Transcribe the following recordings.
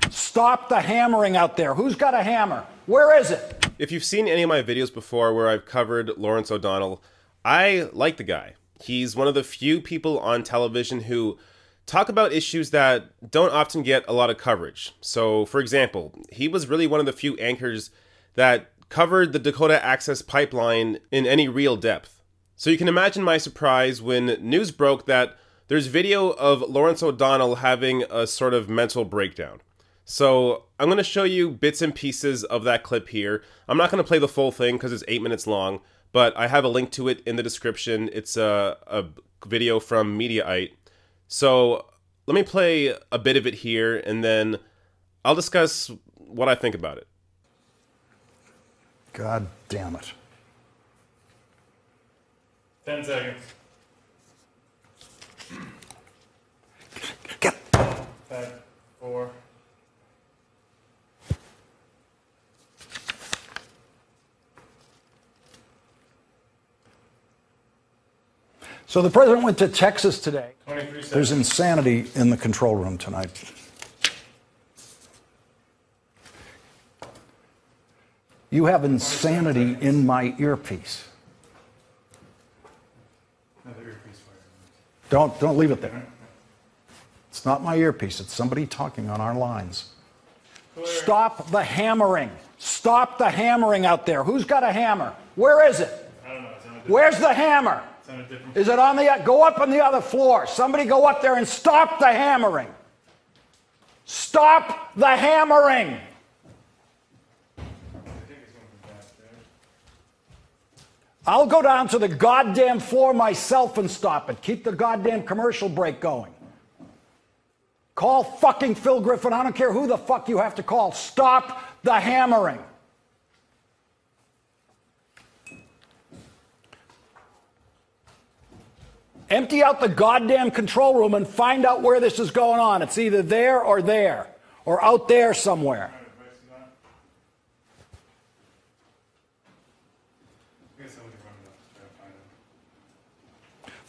Stop the hammering out there. Who's got a hammer? Where is it? If you've seen any of my videos before where I've covered Lawrence O'Donnell, I like the guy. He's one of the few people on television who talk about issues that don't often get a lot of coverage. So, for example, he was really one of the few anchors that covered the Dakota Access Pipeline in any real depth. So you can imagine my surprise when news broke that there's video of Lawrence O'Donnell having a sort of mental breakdown. So I'm going to show you bits and pieces of that clip here. I'm not going to play the full thing because it's 8 minutes long, but I have a link to it in the description. It's a video from Mediaite. So let me play a bit of it here, and then I'll discuss what I think about it. God damn it. 10 seconds. Get. 5, 4. So the president went to Texas today. 23 seconds. There's insanity in the control room tonight. You have insanity in my earpiece. Don't leave it there. It's not my earpiece. It's somebody talking on our lines. Stop the hammering. Stop the hammering out there. Who's got a hammer? Where is it? I don't know. Where's the hammer? Is it on the... Go up on the other floor. Somebody go up there and stop the hammering. Stop the hammering. I'll go down to the goddamn floor myself and stop it. Keep the goddamn commercial break going. Call fucking Phil Griffin. I don't care who the fuck you have to call. Stop the hammering. Empty out the goddamn control room and find out where this is going on. It's either there, or out there somewhere.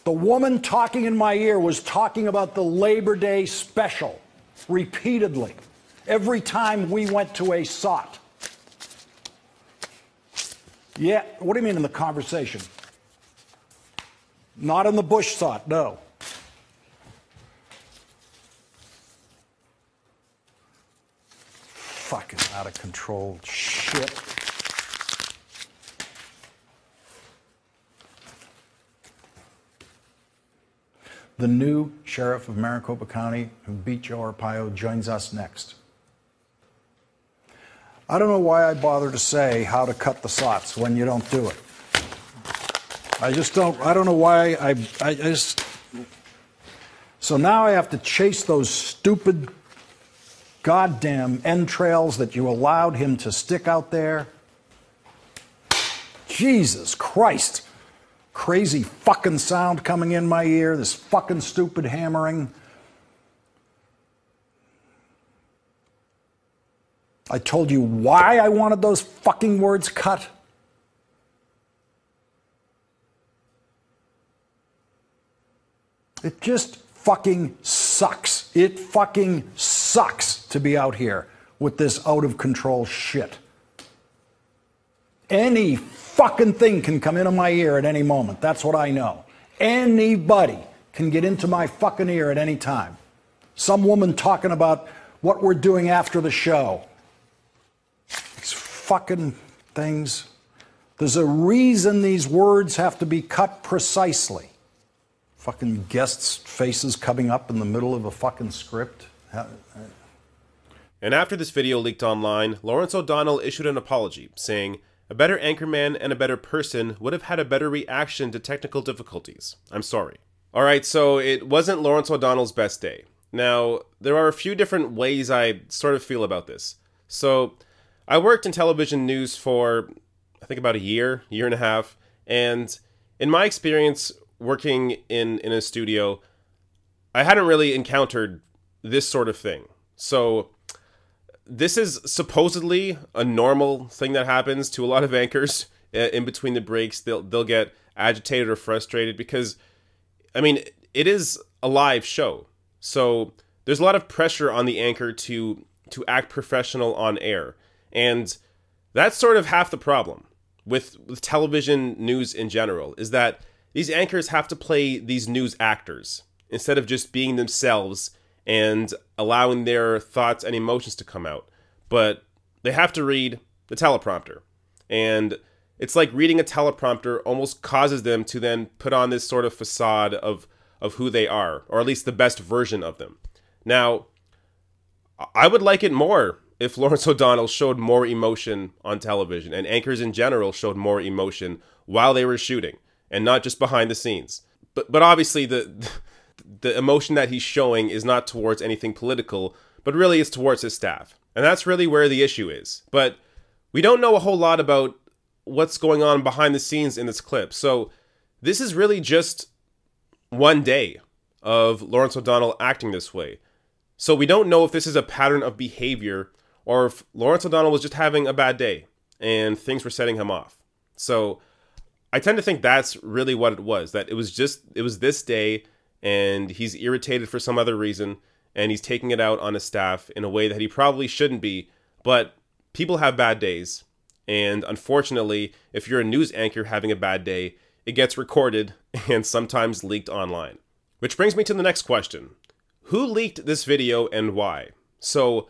The woman talking in my ear was talking about the Labor Day special repeatedly every time we went to a SOT. Yeah, what do you mean in the conversation? Not in the Bush SOT, no. Fucking out of control shit. The new sheriff of Maricopa County, who beat Joe Arpaio, joins us next. I don't know why I bother to say how to cut the SOTs when you don't do it. I just don't, I don't know why I just, so now I have to chase those stupid goddamn entrails that you allowed him to stick out there. Jesus Christ. Crazy fucking sound coming in my ear, this fucking stupid hammering. I told you why I wanted those fucking words cut. It just fucking sucks. It fucking sucks to be out here with this out of control shit. Any fucking thing can come into my ear at any moment. That's what I know. Anybody can get into my fucking ear at any time. Some woman talking about what we're doing after the show. These fucking things. There's a reason these words have to be cut precisely. Fucking guests' faces coming up in the middle of a fucking script. And after this video leaked online, Lawrence O'Donnell issued an apology, saying, "A better anchorman and a better person would have had a better reaction to technical difficulties. I'm sorry." Alright, so it wasn't Lawrence O'Donnell's best day. Now, there are a few different ways I sort of feel about this. So, I worked in television news for, I think about a year and a half, and in my experience working in a studio, I hadn't really encountered this sort of thing. So, this is supposedly a normal thing that happens to a lot of anchors in between the breaks. They'll get agitated or frustrated because, I mean, it is a live show. So there's a lot of pressure on the anchor to to act professional on air. And that's sort of half the problem with television news in general, is that these anchors have to play these news actors instead of just being themselves and allowing their thoughts and emotions to come out. But they have to read the teleprompter. And it's like reading a teleprompter almost causes them to then put on this sort of facade of who they are, or at least the best version of them. Now, I would like it more if Lawrence O'Donnell showed more emotion on television, and anchors in general showed more emotion while they were shooting, and not just behind the scenes. But obviously the emotion that he's showing is not towards anything political, but really it's towards his staff. And that's really where the issue is. But we don't know a whole lot about what's going on behind the scenes in this clip. So this is really just one day of Lawrence O'Donnell acting this way. So we don't know if this is a pattern of behavior or if Lawrence O'Donnell was just having a bad day and things were setting him off. So I tend to think that's really what it was, that it was this day and he's irritated for some other reason and he's taking it out on his staff in a way that he probably shouldn't be. But people have bad days. And unfortunately, if you're a news anchor having a bad day, it gets recorded and sometimes leaked online. Which brings me to the next question. Who leaked this video and why? So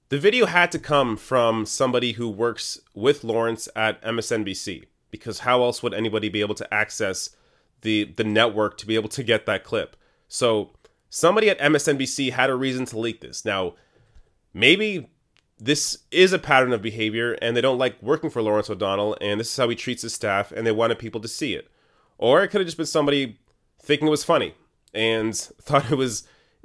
the video had to come from somebody who works with Lawrence at MSNBC, because how else would anybody be able to access the network to be able to get that clip? So somebody at MSNBC had a reason to leak this. Now, maybe this is a pattern of behavior and they don't like working for Lawrence O'Donnell and this is how he treats his staff and they wanted people to see it. Or it could have just been somebody thinking it was funny and thought it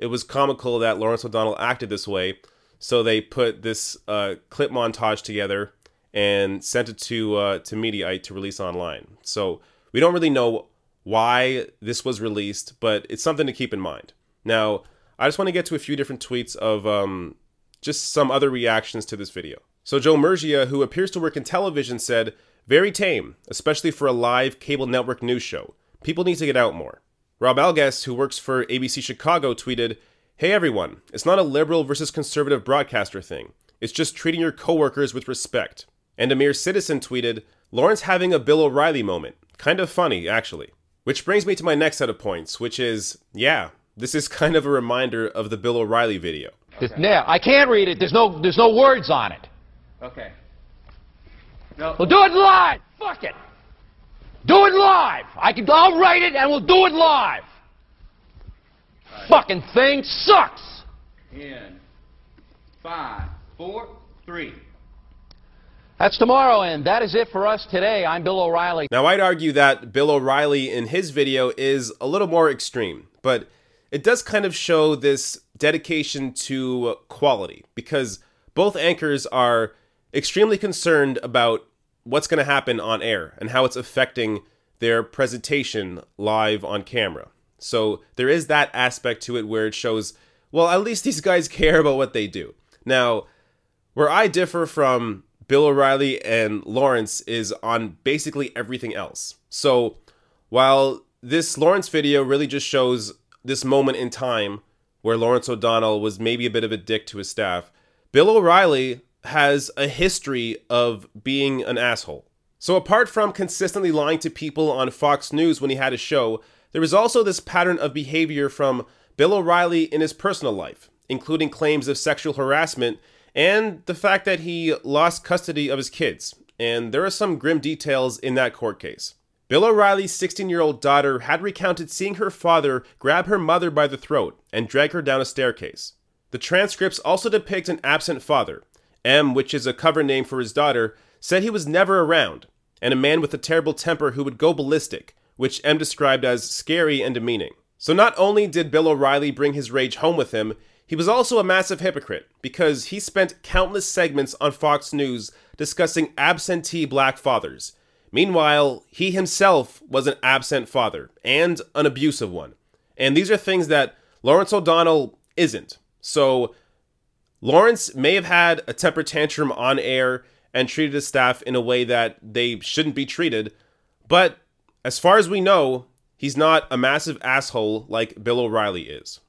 was comical that Lawrence O'Donnell acted this way. So they put this clip montage together and sent it to Mediaite to release online. So we don't really know why this was released, but it's something to keep in mind. Now, I just want to get to a few different tweets of just some other reactions to this video. So Joe Murgia, who appears to work in television, said, "Very tame, especially for a live cable network news show. People need to get out more." Rob Algast, who works for ABC Chicago, tweeted, "Hey everyone, it's not a liberal versus conservative broadcaster thing. It's just treating your coworkers with respect." And a mere citizen tweeted, "Lawrence having a Bill O'Reilly moment. Kind of funny, actually." Which brings me to my next set of points, which is, yeah, this is kind of a reminder of the Bill O'Reilly video. Okay. Yeah, I can't read it. There's no words on it. Okay. No. We'll do it live. Fuck it. Do it live. I'll write it and we'll do it live. Right. Fucking thing sucks. In 5, 4, 3. That's tomorrow, and that is it for us today. I'm Bill O'Reilly. Now, I'd argue that Bill O'Reilly in his video is a little more extreme, but it does kind of show this dedication to quality, because both anchors are extremely concerned about what's going to happen on air and how it's affecting their presentation live on camera. So there is that aspect to it where it shows, well, at least these guys care about what they do. Now, where I differ from Bill O'Reilly and Lawrence is on basically everything else. So while this Lawrence video really just shows this moment in time where Lawrence O'Donnell was maybe a bit of a dick to his staff, Bill O'Reilly has a history of being an asshole. So apart from consistently lying to people on Fox News when he had a show, there was also this pattern of behavior from Bill O'Reilly in his personal life, including claims of sexual harassment and the fact that he lost custody of his kids. And there are some grim details in that court case. Bill O'Reilly's 16-year-old daughter had recounted seeing her father grab her mother by the throat and drag her down a staircase. The transcripts also depict an absent father. M, which is a cover name for his daughter, said he was never around, and a man with a terrible temper who would go ballistic, which M described as scary and demeaning. So not only did Bill O'Reilly bring his rage home with him, he was also a massive hypocrite, because he spent countless segments on Fox News discussing absentee black fathers. Meanwhile, he himself was an absent father, and an abusive one. And these are things that Lawrence O'Donnell isn't. So Lawrence may have had a temper tantrum on air and treated his staff in a way that they shouldn't be treated, but as far as we know, he's not a massive asshole like Bill O'Reilly is.